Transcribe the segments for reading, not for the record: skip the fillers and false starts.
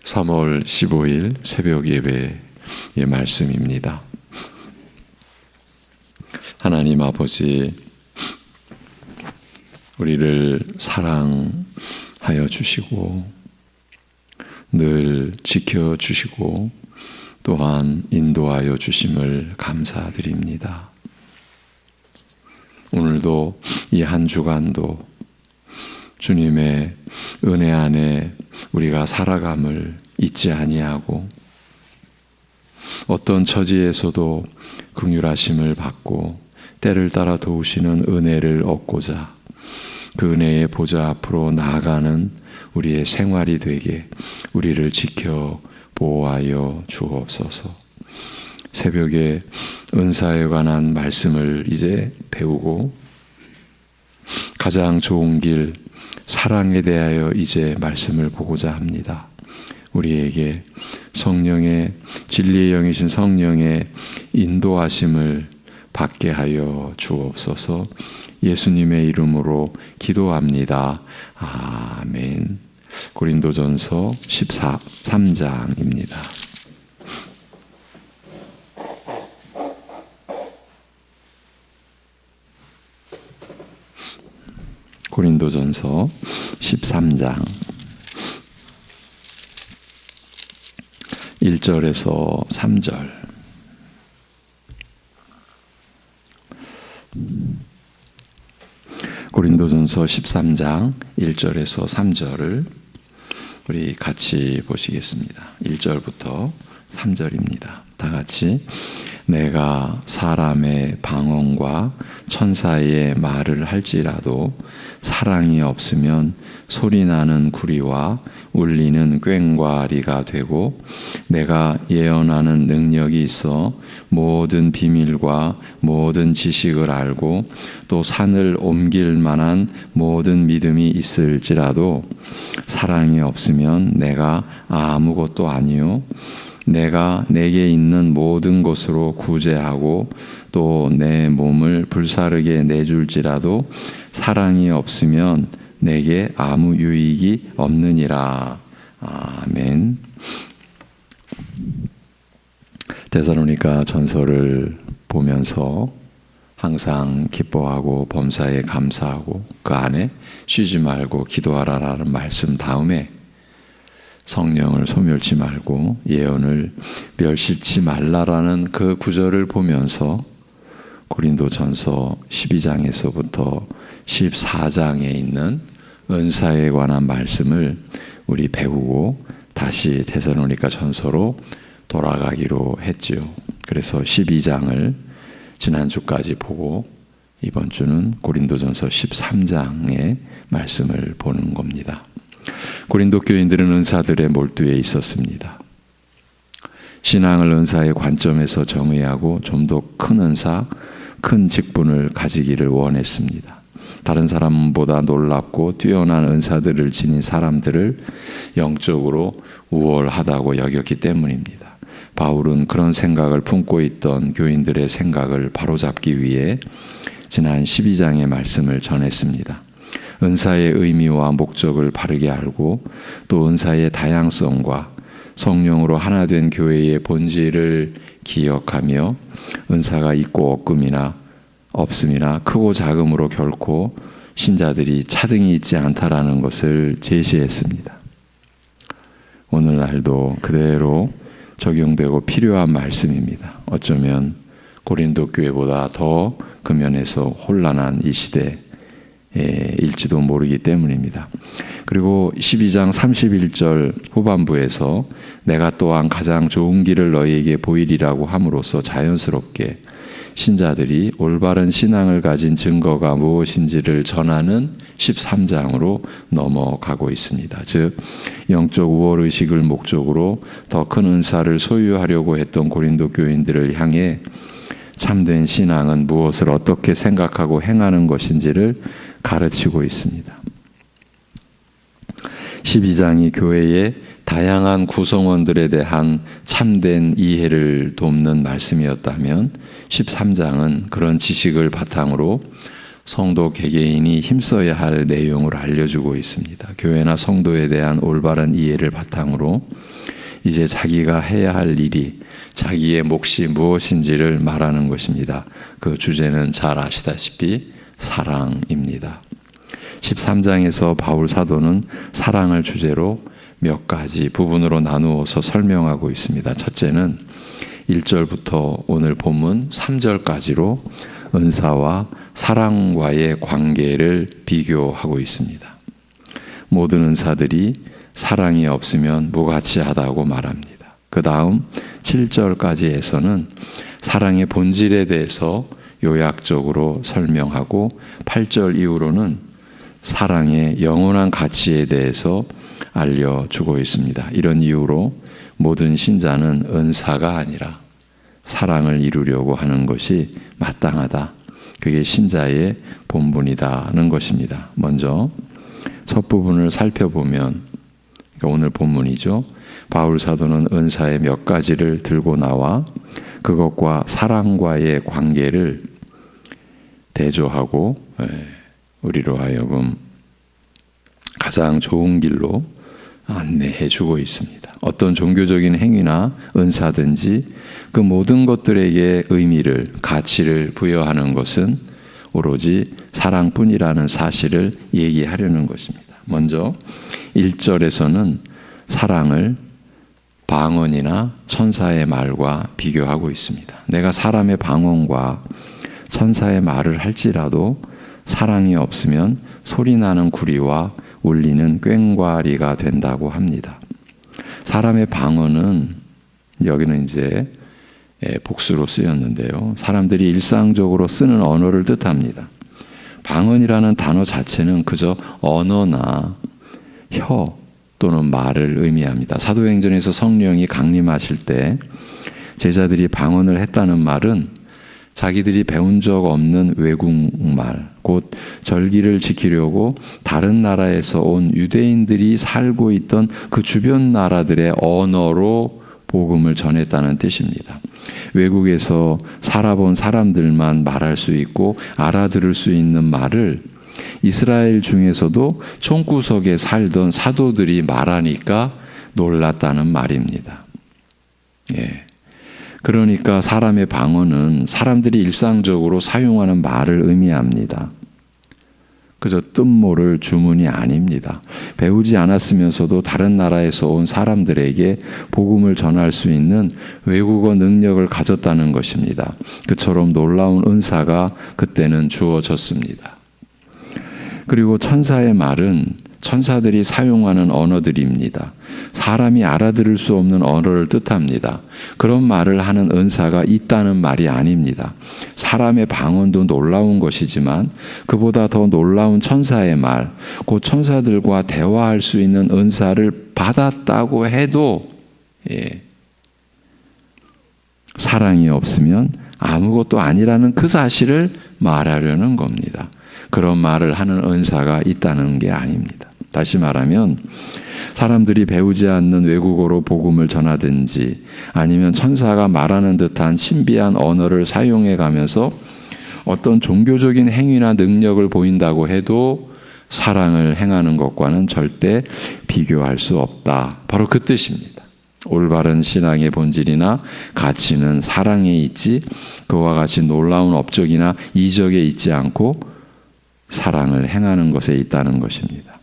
3월 15일 새벽 예배의 말씀입니다. 하나님 아버지, 우리를 사랑하여 주시고 늘 지켜주시고 또한 인도하여 주심을 감사드립니다. 오늘도 이 한 주간도 주님의 은혜 안에 우리가 살아감을 잊지 아니하고 어떤 처지에서도 긍휼하심을 받고 때를 따라 도우시는 은혜를 얻고자 그 은혜의 보좌 앞으로 나아가는 우리의 생활이 되게 우리를 지켜 보호하여 주옵소서. 새벽에 은사에 관한 말씀을 이제 배우고 가장 좋은 길 사랑에 대하여 이제 말씀을 보고자 합니다. 우리에게 성령의 진리의 영이신 성령의 인도하심을 받게 하여 주옵소서. 예수님의 이름으로 기도합니다. 아멘. 고린도전서 13장입니다. 고린도전서 13장 1절에서 3절. 고린도전서 13장 1절에서 3절을 우리 같이 보시겠습니다. 1절부터 3절입니다. 다 같이. 내가 사람의 방언과 천사의 말을 할지라도 사랑이 없으면 소리나는 구리와 울리는 꽹과리가 되고, 내가 예언하는 능력이 있어 모든 비밀과 모든 지식을 알고 또 산을 옮길 만한 모든 믿음이 있을지라도 사랑이 없으면 내가 아무것도 아니요 내가 내게 있는 모든 것으로 구제하고 또 내 몸을 불사르게 내줄지라도 사랑이 없으면 내게 아무 유익이 없느니라. 아멘. 데살로니가 전서를 보면서 항상 기뻐하고 범사에 감사하고 그 안에 쉬지 말고 기도하라라는 말씀 다음에 성령을 소멸치 말고 예언을 멸시치 말라라는 그 구절을 보면서 고린도전서 12장에서부터 14장에 있는 은사에 관한 말씀을 우리 배우고 다시 데살로니가 전서로 돌아가기로 했지요. 그래서 12장을 지난주까지 보고 이번 주는 고린도전서 13장의 말씀을 보는 겁니다. 고린도 교인들은 은사들의 몰두에 있었습니다. 신앙을 은사의 관점에서 정의하고 좀 더 큰 은사, 큰 직분을 가지기를 원했습니다. 다른 사람보다 놀랍고 뛰어난 은사들을 지닌 사람들을 영적으로 우월하다고 여겼기 때문입니다. 바울은 그런 생각을 품고 있던 교인들의 생각을 바로잡기 위해 지난 12장의 말씀을 전했습니다. 은사의 의미와 목적을 바르게 알고 또 은사의 다양성과 성령으로 하나 된 교회의 본질을 기억하며 은사가 있고 없음이나 크고 작음으로 결코 신자들이 차등이 있지 않다라는 것을 제시했습니다. 오늘날도 그대로 적용되고 필요한 말씀입니다. 어쩌면 고린도 교회보다 더 그 면에서 혼란한 이 시대일지도 모르기 때문입니다. 그리고 12장 31절 후반부에서 내가 또한 가장 좋은 길을 너희에게 보이리라고 함으로써 자연스럽게 신자들이 올바른 신앙을 가진 증거가 무엇인지를 전하는 13장으로 넘어가고 있습니다. 즉 영적 우월의식을 목적으로 더 큰 은사를 소유하려고 했던 고린도 교인들을 향해 참된 신앙은 무엇을 어떻게 생각하고 행하는 것인지를 가르치고 있습니다. 12장이 교회의 다양한 구성원들에 대한 참된 이해를 돕는 말씀이었다면 13장은 그런 지식을 바탕으로 성도 개개인이 힘써야 할 내용을 알려주고 있습니다. 교회나 성도에 대한 올바른 이해를 바탕으로 이제 자기가 해야 할 일이, 자기의 몫이 무엇인지를 말하는 것입니다. 그 주제는 잘 아시다시피 사랑입니다. 13장에서 바울 사도는 사랑을 주제로 몇 가지 부분으로 나누어서 설명하고 있습니다. 첫째는 1절부터 오늘 본문 3절까지로 은사와 사랑과의 관계를 비교하고 있습니다. 모든 은사들이 사랑이 없으면 무가치하다고 말합니다. 그 다음 7절까지에서는 사랑의 본질에 대해서 요약적으로 설명하고 8절 이후로는 사랑의 영원한 가치에 대해서 알려주고 있습니다. 이런 이유로 모든 신자는 은사가 아니라 사랑을 이루려고 하는 것이 마땅하다. 그게 신자의 본분이다는 것입니다. 먼저 첫 부분을 살펴보면, 그러니까 오늘 본문이죠. 바울 사도는 은사의 몇 가지를 들고 나와 그것과 사랑과의 관계를 대조하고 우리로 하여금 가장 좋은 길로 안내해 주고 있습니다. 어떤 종교적인 행위나 은사든지 그 모든 것들에게 의미를, 가치를 부여하는 것은 오로지 사랑뿐이라는 사실을 얘기하려는 것입니다. 먼저 1절에서는 사랑을 방언이나 천사의 말과 비교하고 있습니다. 내가 사람의 방언과 천사의 말을 할지라도 사랑이 없으면 소리나는 구리와 울리는 꽹과리가 된다고 합니다. 사람의 방언은 여기는 이제 복수로 쓰였는데요. 사람들이 일상적으로 쓰는 언어를 뜻합니다. 방언이라는 단어 자체는 그저 언어나 혀 또는 말을 의미합니다. 사도행전에서 성령이 강림하실 때 제자들이 방언을 했다는 말은 자기들이 배운 적 없는 외국말, 곧 절기를 지키려고 다른 나라에서 온 유대인들이 살고 있던 그 주변 나라들의 언어로 복음을 전했다는 뜻입니다. 외국에서 살아본 사람들만 말할 수 있고 알아들을 수 있는 말을 이스라엘 중에서도 총구석에 살던 사도들이 말하니까 놀랐다는 말입니다. 예. 그러니까 사람의 방언은 사람들이 일상적으로 사용하는 말을 의미합니다. 그저 뜻모를 주문이 아닙니다. 배우지 않았으면서도 다른 나라에서 온 사람들에게 복음을 전할 수 있는 외국어 능력을 가졌다는 것입니다. 그처럼 놀라운 은사가 그때는 주어졌습니다. 그리고 천사의 말은 천사들이 사용하는 언어들입니다. 사람이 알아들을 수 없는 언어를 뜻합니다. 그런 말을 하는 은사가 있다는 말이 아닙니다. 사람의 방언도 놀라운 것이지만 그보다 더 놀라운 천사의 말, 곧 천사들과 대화할 수 있는 은사를 받았다고 해도 사랑이 없으면 아무것도 아니라는 그 사실을 말하려는 겁니다. 그런 말을 하는 은사가 있다는 게 아닙니다. 다시 말하면 사람들이 배우지 않는 외국어로 복음을 전하든지 아니면 천사가 말하는 듯한 신비한 언어를 사용해 가면서 어떤 종교적인 행위나 능력을 보인다고 해도 사랑을 행하는 것과는 절대 비교할 수 없다. 바로 그 뜻입니다. 올바른 신앙의 본질이나 가치는 사랑에 있지 그와 같이 놀라운 업적이나 이적에 있지 않고 사랑을 행하는 것에 있다는 것입니다.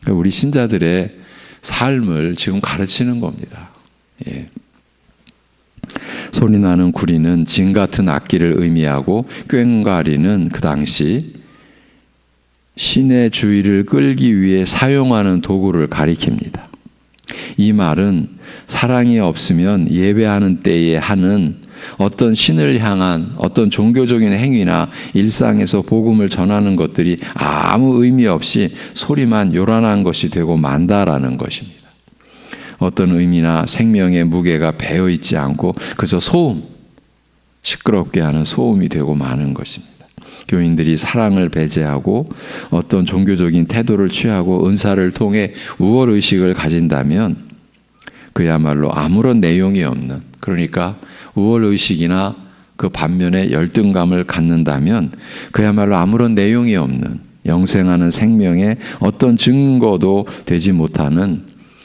우리 신자들의 삶을 지금 가르치는 겁니다. 예. 소리나는 구리는 진 같은 악기를 의미하고 꽹과리는 그 당시 신의 주의를 끌기 위해 사용하는 도구를 가리킵니다. 이 말은 사랑이 없으면 예배하는 때에 하는 어떤 신을 향한 어떤 종교적인 행위나 일상에서 복음을 전하는 것들이 아무 의미 없이 소리만 요란한 것이 되고 만다라는 것입니다. 어떤 의미나 생명의 무게가 배어 있지 않고 그저 소음, 시끄럽게 하는 소음이 되고 마는 것입니다. 교인들이 사랑을 배제하고 어떤 종교적인 태도를 취하고 은사를 통해 우월의식을 가진다면 그야말로 아무런 내용이 없는, 그러니까 우월의식이나 그 반면에 열등감을 갖는다면 그야말로 아무런 내용이 없는 영생하는 생명의 어떤 증거도 되지 못하는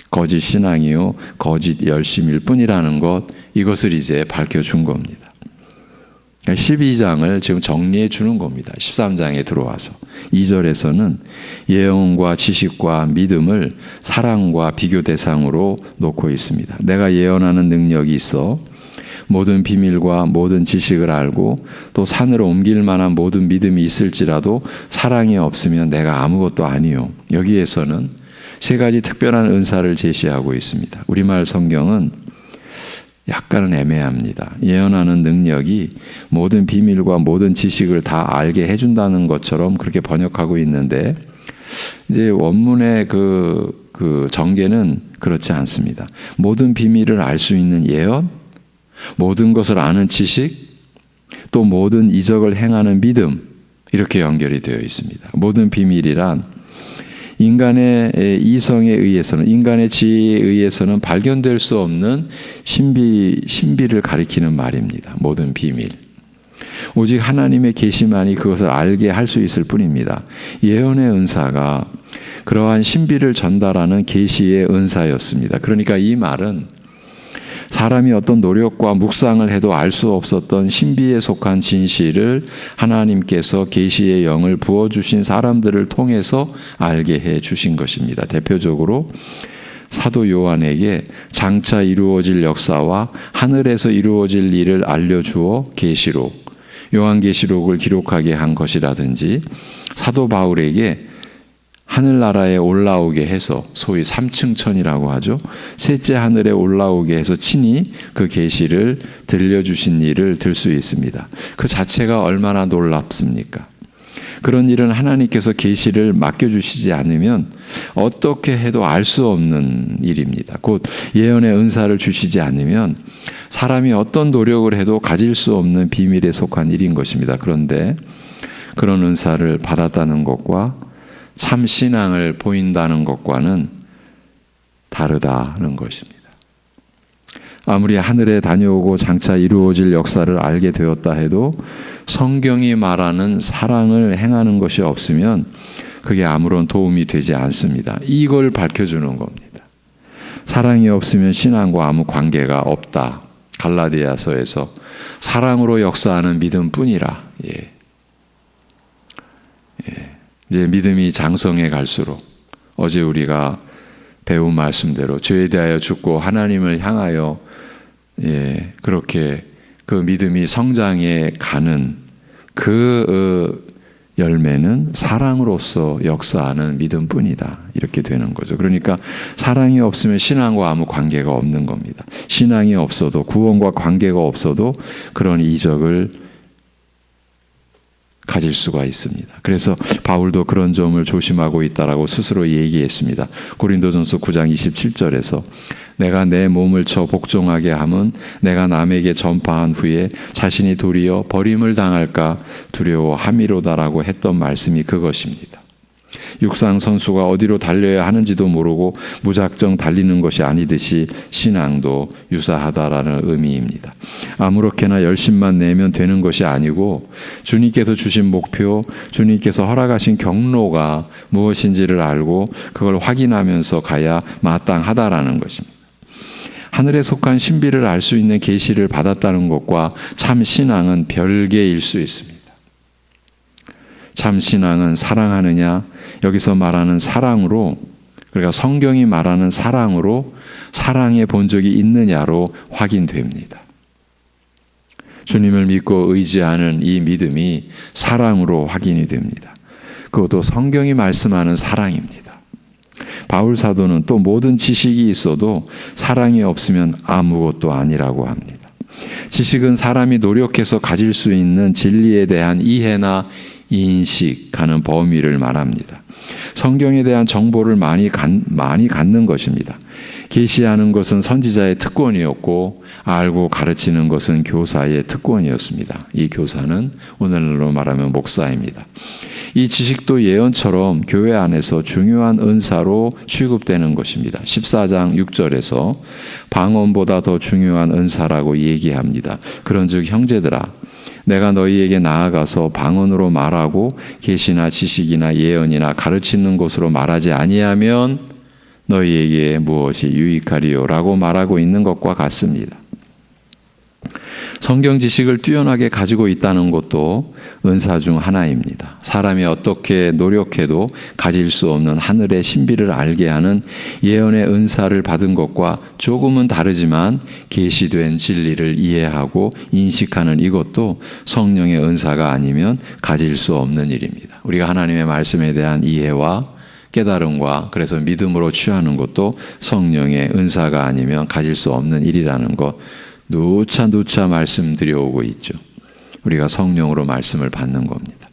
거짓 신앙이요 거짓 열심일 뿐이라는 것, 이것을 이제 밝혀준 겁니다. 12장을 지금 정리해 주는 겁니다. 13장에 들어와서 2절에서는 예언과 지식과 믿음을 사랑과 비교 대상으로 놓고 있습니다. 내가 예언하는 능력이 있어 모든 비밀과 모든 지식을 알고 또 산으로 옮길 만한 모든 믿음이 있을지라도 사랑이 없으면 내가 아무것도 아니요. 여기에서는 세 가지 특별한 은사를 제시하고 있습니다. 우리말 성경은 약간은 애매합니다. 예언하는 능력이 모든 비밀과 모든 지식을 다 알게 해준다는 것처럼 그렇게 번역하고 있는데, 이제 원문의 그 전개는 그렇지 않습니다. 모든 비밀을 알 수 있는 예언, 모든 것을 아는 지식, 또 모든 이적을 행하는 믿음, 이렇게 연결이 되어 있습니다. 모든 비밀이란 인간의 이성에 의해서는, 인간의 지혜에 의해서는 발견될 수 없는 신비를 가리키는 말입니다. 모든 비밀. 오직 하나님의 계시만이 그것을 알게 할 수 있을 뿐입니다. 예언의 은사가 그러한 신비를 전달하는 계시의 은사였습니다. 그러니까 이 말은 사람이 어떤 노력과 묵상을 해도 알 수 없었던 신비에 속한 진실을 하나님께서 계시의 영을 부어주신 사람들을 통해서 알게 해주신 것입니다. 대표적으로 사도 요한에게 장차 이루어질 역사와 하늘에서 이루어질 일을 알려주어 계시록, 요한계시록을 기록하게 한 것이라든지, 사도 바울에게 하늘나라에 올라오게 해서, 소위 3층 천이라고 하죠. 셋째 하늘에 올라오게 해서 친히 그 계시를 들려주신 일을 들 수 있습니다. 그 자체가 얼마나 놀랍습니까? 그런 일은 하나님께서 계시를 맡겨주시지 않으면 어떻게 해도 알 수 없는 일입니다. 곧 예언의 은사를 주시지 않으면 사람이 어떤 노력을 해도 가질 수 없는 비밀에 속한 일인 것입니다. 그런데 그런 은사를 받았다는 것과 참 신앙을 보인다는 것과는 다르다는 것입니다. 아무리 하늘에 다녀오고 장차 이루어질 역사를 알게 되었다 해도 성경이 말하는 사랑을 행하는 것이 없으면 그게 아무런 도움이 되지 않습니다. 이걸 밝혀주는 겁니다. 사랑이 없으면 신앙과 아무 관계가 없다. 갈라디아서에서 사랑으로 역사하는 믿음뿐이라. 이제 믿음이 장성해 갈수록, 어제 우리가 배운 말씀대로 죄에 대하여 죽고 하나님을 향하여 그렇게 그 믿음이 성장해 가는 그 열매는 사랑으로서 역사하는 믿음뿐이다. 이렇게 되는 거죠. 그러니까 사랑이 없으면 신앙과 아무 관계가 없는 겁니다. 신앙이 없어도, 구원과 관계가 없어도 그런 이적을 가질 수가 있습니다. 그래서 바울도 그런 점을 조심하고 있다라고 스스로 얘기했습니다. 고린도전서 9장 27절에서 내가 내 몸을 쳐 복종하게 함은 내가 남에게 전파한 후에 자신이 도리어 버림을 당할까 두려워함이로다라고 했던 말씀이 그것입니다. 육상 선수가 어디로 달려야 하는지도 모르고 무작정 달리는 것이 아니듯이 신앙도 유사하다라는 의미입니다. 아무렇게나 열심만 내면 되는 것이 아니고 주님께서 주신 목표, 주님께서 허락하신 경로가 무엇인지를 알고 그걸 확인하면서 가야 마땅하다라는 것입니다. 하늘에 속한 신비를 알 수 있는 계시를 받았다는 것과 참 신앙은 별개일 수 있습니다. 참 신앙은 사랑하느냐, 여기서 말하는 사랑으로, 그러니까 성경이 말하는 사랑으로 사랑해 본 적이 있느냐로 확인됩니다. 주님을 믿고 의지하는 이 믿음이 사랑으로 확인이 됩니다. 그것도 성경이 말씀하는 사랑입니다. 바울 사도는 또 모든 지식이 있어도 사랑이 없으면 아무것도 아니라고 합니다. 지식은 사람이 노력해서 가질 수 있는 진리에 대한 이해나 인식하는 범위를 말합니다. 성경에 대한 정보를 많이 갖는 것입니다. 계시하는 것은 선지자의 특권이었고 알고 가르치는 것은 교사의 특권이었습니다. 이 교사는 오늘날로 말하면 목사입니다. 이 지식도 예언처럼 교회 안에서 중요한 은사로 취급되는 것입니다. 14장 6절에서 방언보다 더 중요한 은사라고 얘기합니다. 그런즉 형제들아, 내가 너희에게 나아가서 방언으로 말하고 계시나 지식이나 예언이나 가르치는 것으로 말하지 아니하면 너희에게 무엇이 유익하리요라고 말하고 있는 것과 같습니다. 성경 지식을 뛰어나게 가지고 있다는 것도 은사 중 하나입니다. 사람이 어떻게 노력해도 가질 수 없는 하늘의 신비를 알게 하는 예언의 은사를 받은 것과 조금은 다르지만 계시된 진리를 이해하고 인식하는 이것도 성령의 은사가 아니면 가질 수 없는 일입니다. 우리가 하나님의 말씀에 대한 이해와 깨달음과 그래서 믿음으로 취하는 것도 성령의 은사가 아니면 가질 수 없는 일이라는 것 누차 말씀드려오고 있죠. 우리가 성령으로 말씀을 받는 겁니다.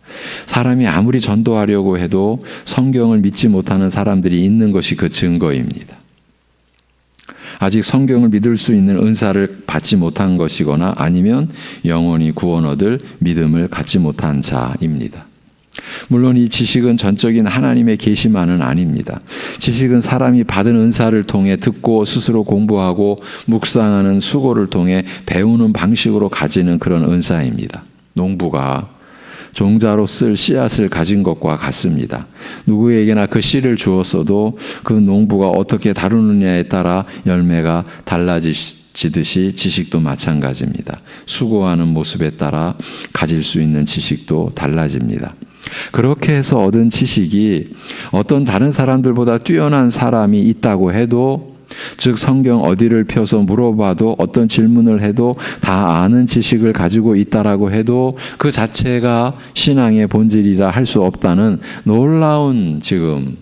사람이 아무리 전도하려고 해도 성경을 믿지 못하는 사람들이 있는 것이 그 증거입니다. 아직 성경을 믿을 수 있는 은사를 받지 못한 것이거나 아니면 영원히 구원 얻을 믿음을 갖지 못한 자입니다. 물론 이 지식은 전적인 하나님의 계시만은 아닙니다. 지식은 사람이 받은 은사를 통해 듣고 스스로 공부하고 묵상하는 수고를 통해 배우는 방식으로 가지는 그런 은사입니다. 농부가 종자로 쓸 씨앗을 가진 것과 같습니다. 누구에게나 그 씨를 주었어도 그 농부가 어떻게 다루느냐에 따라 열매가 달라지듯이 지식도 마찬가지입니다. 수고하는 모습에 따라 가질 수 있는 지식도 달라집니다. 그렇게 해서 얻은 지식이 어떤 다른 사람들보다 뛰어난 사람이 있다고 해도, 즉 성경 어디를 펴서 물어봐도 어떤 질문을 해도 다 아는 지식을 가지고 있다라고 해도 그 자체가 신앙의 본질이라 할 수 없다는 놀라운 지금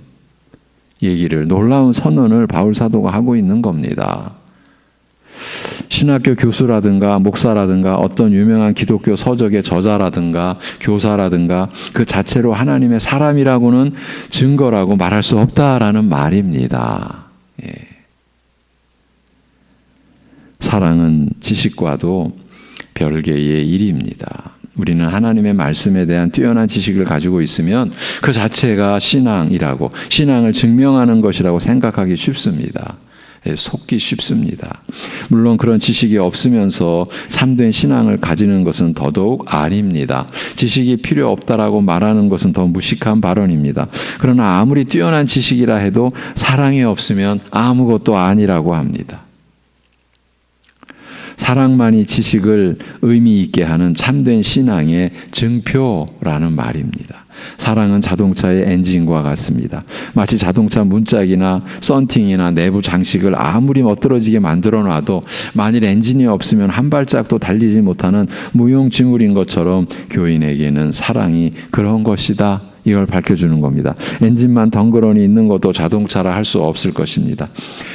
얘기를, 놀라운 선언을 바울 사도가 하고 있는 겁니다. 신학교 교수라든가 목사라든가 어떤 유명한 기독교 서적의 저자라든가 교사라든가 그 자체로 하나님의 사람이라고는 증거라고 말할 수 없다라는 말입니다. 예. 사랑은 지식과도 별개의 일입니다. 우리는 하나님의 말씀에 대한 뛰어난 지식을 가지고 있으면 그 자체가 신앙이라고, 신앙을 증명하는 것이라고 생각하기 쉽습니다. 속기 쉽습니다. 물론 그런 지식이 없으면서 참된 신앙을 가지는 것은 더더욱 아닙니다. 지식이 필요 없다라고 말하는 것은 더 무식한 발언입니다. 그러나 아무리 뛰어난 지식이라 해도 사랑이 없으면 아무것도 아니라고 합니다. 사랑만이 지식을 의미 있게 하는 참된 신앙의 증표라는 말입니다. 사랑은 자동차의 엔진과 같습니다. 마치 자동차 문짝이나 썬팅이나 내부 장식을 아무리 멋들어지게 만들어 놔도 만일 엔진이 없으면 한 발짝도 달리지 못하는 무용지물인 것처럼 교인에게는 사랑이 그런 것이다. 이걸 밝혀주는 겁니다. 엔진만 덩그러니 있는 것도 자동차라 할 수 없을 것입니다.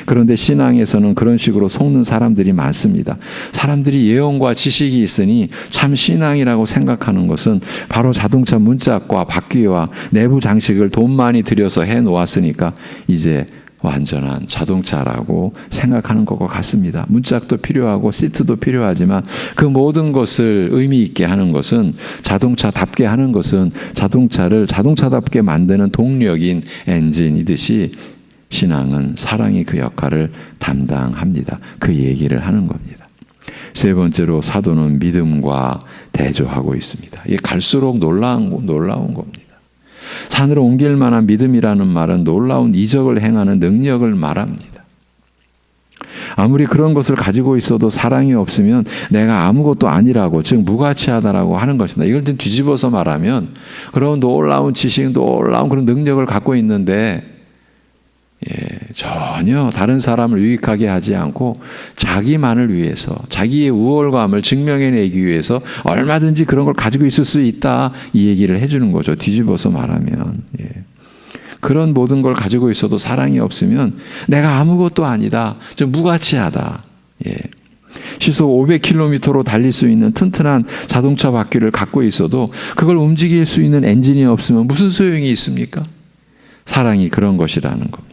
그런데 신앙에서는 그런 식으로 속는 사람들이 많습니다. 사람들이 예언과 지식이 있으니 참 신앙이라고 생각하는 것은 바로 자동차 문짝과 바퀴와 내부 장식을 돈 많이 들여서 해놓았으니까 이제 완전한 자동차라고 생각하는 것과 같습니다. 문짝도 필요하고 시트도 필요하지만 그 모든 것을 의미 있게 하는 것은, 자동차답게 하는 것은 자동차를 자동차답게 만드는 동력인 엔진이듯이 신앙은 사랑이 그 역할을 담당합니다. 그 얘기를 하는 겁니다. 세 번째로 사도는 믿음과 대조하고 있습니다. 이게 갈수록 놀라운 겁니다. 산을 옮길 만한 믿음이라는 말은 놀라운 이적을 행하는 능력을 말합니다. 아무리 그런 것을 가지고 있어도 사랑이 없으면 내가 아무것도 아니라고, 즉 무가치하다라고 하는 것입니다. 이걸 좀 뒤집어서 말하면 그런 놀라운 지식, 놀라운 그런 능력을 갖고 있는데 전혀 다른 사람을 유익하게 하지 않고 자기만을 위해서, 자기의 우월감을 증명해내기 위해서 얼마든지 그런 걸 가지고 있을 수 있다, 이 얘기를 해주는 거죠. 뒤집어서 말하면. 그런 모든 걸 가지고 있어도 사랑이 없으면 내가 아무것도 아니다, 좀 무가치하다. 시속 500km로 달릴 수 있는 튼튼한 자동차 바퀴를 갖고 있어도 그걸 움직일 수 있는 엔진이 없으면 무슨 소용이 있습니까? 사랑이 그런 것이라는 겁니다.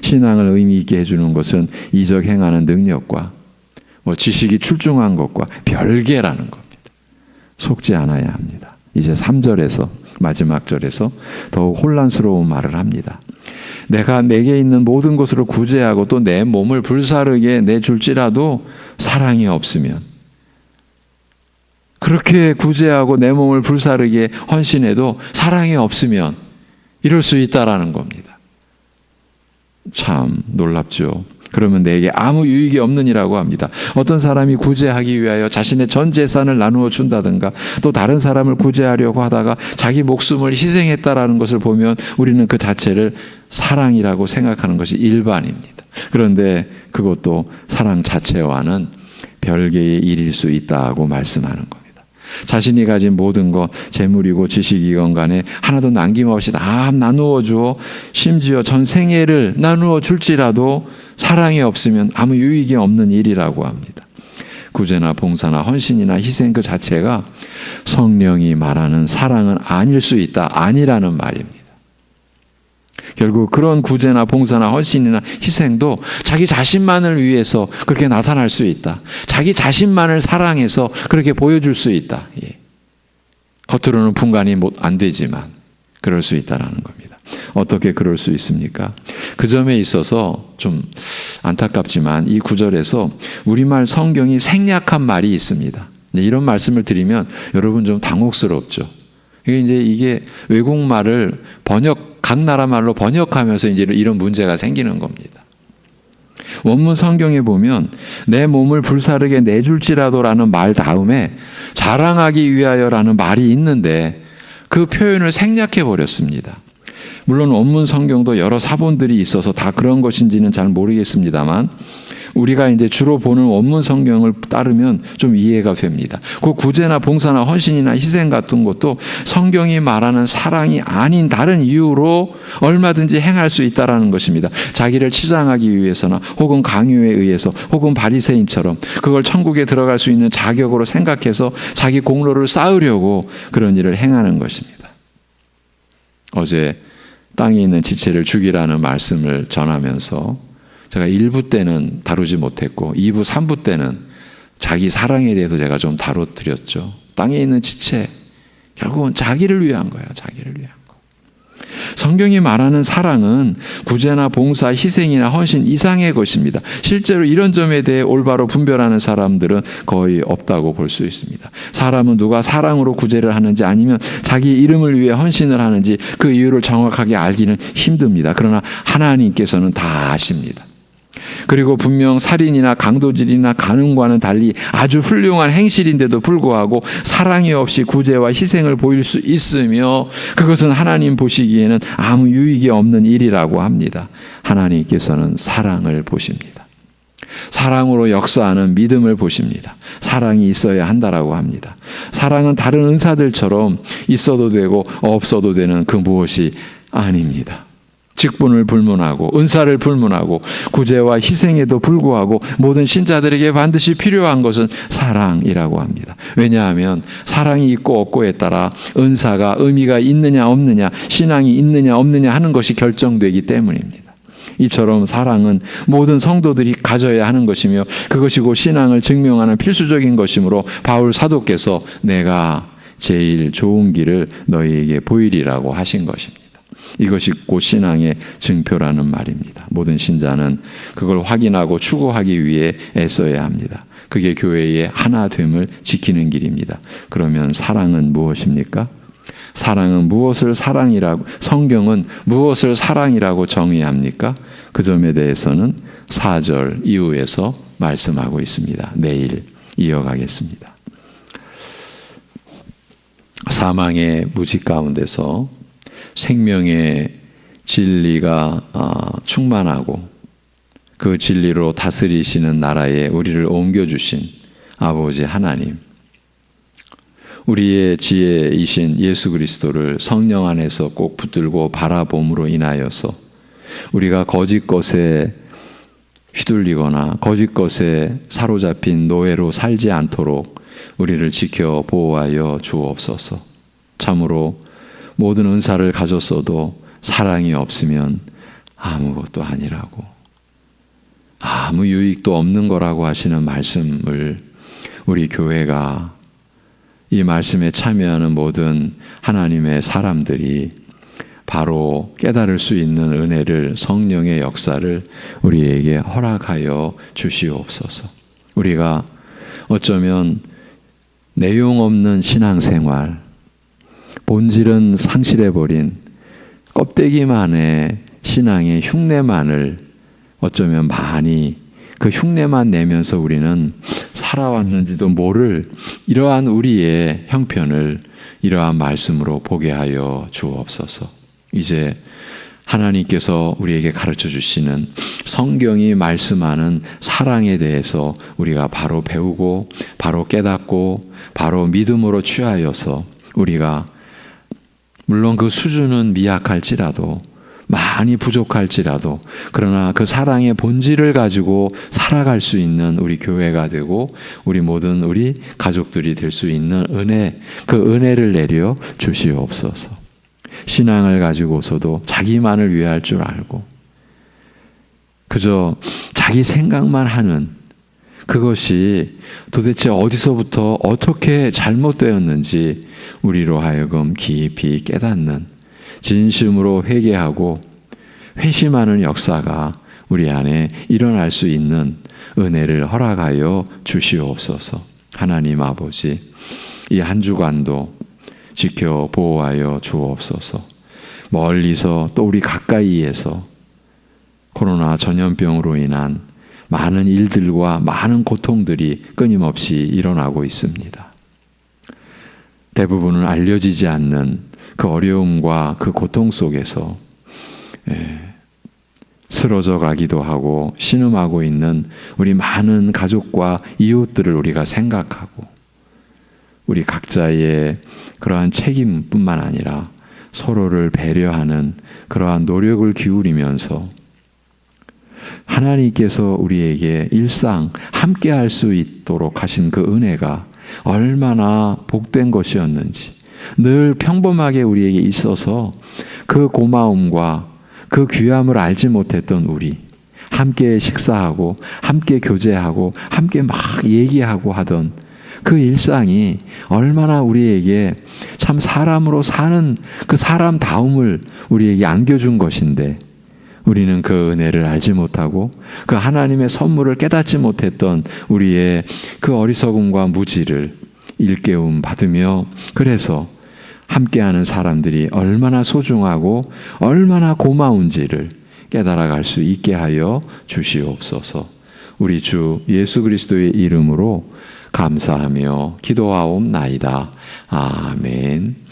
신앙을 의미 있게 해주는 것은 이적 행하는 능력과 지식이 출중한 것과 별개라는 겁니다. 속지 않아야 합니다. 이제 3절에서, 마지막 절에서 더욱 혼란스러운 말을 합니다. 내가 내게 있는 모든 것으로 구제하고 또 내 몸을 불사르게 내줄지라도 사랑이 없으면, 그렇게 구제하고 내 몸을 불사르게 헌신해도 사랑이 없으면 이럴 수 있다라는 겁니다. 참 놀랍죠. 그러면 내게 아무 유익이 없느니라고 합니다. 어떤 사람이 구제하기 위하여 자신의 전 재산을 나누어 준다든가 또 다른 사람을 구제하려고 하다가 자기 목숨을 희생했다라는 것을 보면 우리는 그 자체를 사랑이라고 생각하는 것이 일반입니다. 그런데 그것도 사랑 자체와는 별개의 일일 수 있다고 말씀하는 겁니다. 자신이 가진 모든 것, 재물이고 지식이건 간에 하나도 남김없이 다 나누어 주어 심지어 전 생애를 나누어 줄지라도 사랑이 없으면 아무 유익이 없는 일이라고 합니다. 구제나 봉사나 헌신이나 희생 그 자체가 성령이 말하는 사랑은 아닐 수 있다. 아니라는 말입니다. 결국 그런 구제나 봉사나 헌신이나 희생도 자기 자신만을 위해서 그렇게 나타날 수 있다. 자기 자신만을 사랑해서 그렇게 보여줄 수 있다. 예. 겉으로는 분간이 안 되지만 그럴 수 있다라는 겁니다. 어떻게 그럴 수 있습니까? 그 점에 있어서 좀 안타깝지만 이 구절에서 우리말 성경이 생략한 말이 있습니다. 이런 말씀을 드리면 여러분 좀 당혹스럽죠. 이게 외국말을 각 나라 말로 번역하면서 이제 이런 문제가 생기는 겁니다. 원문 성경에 보면 내 몸을 불사르게 내줄지라도라는 말 다음에 자랑하기 위하여라는 말이 있는데 그 표현을 생략해 버렸습니다. 물론 원문 성경도 여러 사본들이 있어서 다 그런 것인지는 잘 모르겠습니다만 우리가 이제 주로 보는 원문 성경을 따르면 좀 이해가 됩니다. 그 구제나 봉사나 헌신이나 희생 같은 것도 성경이 말하는 사랑이 아닌 다른 이유로 얼마든지 행할 수 있다라는 것입니다. 자기를 치장하기 위해서나 혹은 강요에 의해서 혹은 바리새인처럼 그걸 천국에 들어갈 수 있는 자격으로 생각해서 자기 공로를 쌓으려고 그런 일을 행하는 것입니다. 어제 땅에 있는 지체를 죽이라는 말씀을 전하면서 제가 1부 때는 다루지 못했고 2부, 3부 때는 자기 사랑에 대해서 제가 좀 다뤄드렸죠. 땅에 있는 지체, 결국은 자기를 위한 거예요. 자기를 위한 거. 성경이 말하는 사랑은 구제나 봉사, 희생이나 헌신 이상의 것입니다. 실제로 이런 점에 대해 올바로 분별하는 사람들은 거의 없다고 볼 수 있습니다. 사람은 누가 사랑으로 구제를 하는지 아니면 자기 이름을 위해 헌신을 하는지 그 이유를 정확하게 알기는 힘듭니다. 그러나 하나님께서는 다 아십니다. 그리고 분명 살인이나 강도질이나 간음과는 달리 아주 훌륭한 행실인데도 불구하고 사랑이 없이 구제와 희생을 보일 수 있으며 그것은 하나님 보시기에는 아무 유익이 없는 일이라고 합니다. 하나님께서는 사랑을 보십니다. 사랑으로 역사하는 믿음을 보십니다. 사랑이 있어야 한다라고 합니다. 사랑은 다른 은사들처럼 있어도 되고 없어도 되는 그 무엇이 아닙니다. 직분을 불문하고 은사를 불문하고 구제와 희생에도 불구하고 모든 신자들에게 반드시 필요한 것은 사랑이라고 합니다. 왜냐하면 사랑이 있고 없고에 따라 은사가 의미가 있느냐 없느냐, 신앙이 있느냐 없느냐 하는 것이 결정되기 때문입니다. 이처럼 사랑은 모든 성도들이 가져야 하는 것이며 그것이 곧 신앙을 증명하는 필수적인 것이므로 바울 사도께서 내가 제일 좋은 길을 너희에게 보이리라고 하신 것입니다. 이것이 곧 신앙의 증표라는 말입니다. 모든 신자는 그걸 확인하고 추구하기 위해 애써야 합니다. 그게 교회의 하나됨을 지키는 길입니다. 그러면 사랑은 무엇입니까? 사랑은 무엇을 사랑이라고, 성경은 무엇을 사랑이라고 정의합니까? 그 점에 대해서는 4절 이후에서 말씀하고 있습니다. 내일 이어가겠습니다. 사망의 무지 가운데서 생명의 진리가 충만하고 그 진리로 다스리시는 나라에 우리를 옮겨주신 아버지 하나님, 우리의 지혜이신 예수 그리스도를 성령 안에서 꼭 붙들고 바라봄으로 인하여서 우리가 거짓 것에 휘둘리거나 거짓 것에 사로잡힌 노예로 살지 않도록 우리를 지켜 보호하여 주옵소서. 참으로 모든 은사를 가졌어도 사랑이 없으면 아무것도 아니라고, 아무 유익도 없는 거라고 하시는 말씀을 우리 교회가 이 말씀에 참여하는 모든 하나님의 사람들이 바로 깨달을 수 있는 은혜를, 성령의 역사를 우리에게 허락하여 주시옵소서. 우리가 어쩌면 내용 없는 신앙생활, 본질은 상실해버린 껍데기만의 신앙의 흉내만을 어쩌면 많이 그 흉내만 내면서 우리는 살아왔는지도 모를 이러한 우리의 형편을 이러한 말씀으로 보게 하여 주옵소서. 이제 하나님께서 우리에게 가르쳐 주시는 성경이 말씀하는 사랑에 대해서 우리가 바로 배우고 바로 깨닫고 바로 믿음으로 취하여서 우리가 물론 그 수준은 미약할지라도 많이 부족할지라도 그러나 그 사랑의 본질을 가지고 살아갈 수 있는 우리 교회가 되고 우리 모든 우리 가족들이 될 수 있는 은혜, 그 은혜를 내려 주시옵소서. 신앙을 가지고서도 자기만을 위할 줄 알고 그저 자기 생각만 하는 그것이 도대체 어디서부터 어떻게 잘못되었는지 우리로 하여금 깊이 깨닫는 진심으로 회개하고 회심하는 역사가 우리 안에 일어날 수 있는 은혜를 허락하여 주시옵소서. 하나님 아버지, 이 한 주간도 지켜 보호하여 주옵소서. 멀리서 또 우리 가까이에서 코로나 전염병으로 인한 많은 일들과 많은 고통들이 끊임없이 일어나고 있습니다. 대부분은 알려지지 않는 그 어려움과 그 고통 속에서 쓰러져 가기도 하고 신음하고 있는 우리 많은 가족과 이웃들을 우리가 생각하고 우리 각자의 그러한 책임뿐만 아니라 서로를 배려하는 그러한 노력을 기울이면서 하나님께서 우리에게 일상 함께 할 수 있도록 하신 그 은혜가 얼마나 복된 것이었는지 늘 평범하게 우리에게 있어서 그 고마움과 그 귀함을 알지 못했던 우리 함께 식사하고 함께 교제하고 함께 막 얘기하고 하던 그 일상이 얼마나 우리에게 참 사람으로 사는 그 사람다움을 우리에게 안겨준 것인데 우리는 그 은혜를 알지 못하고 그 하나님의 선물을 깨닫지 못했던 우리의 그 어리석음과 무지를 일깨움 받으며 그래서 함께하는 사람들이 얼마나 소중하고 얼마나 고마운지를 깨달아갈 수 있게 하여 주시옵소서. 우리 주 예수 그리스도의 이름으로 감사하며 기도하옵나이다. 아멘.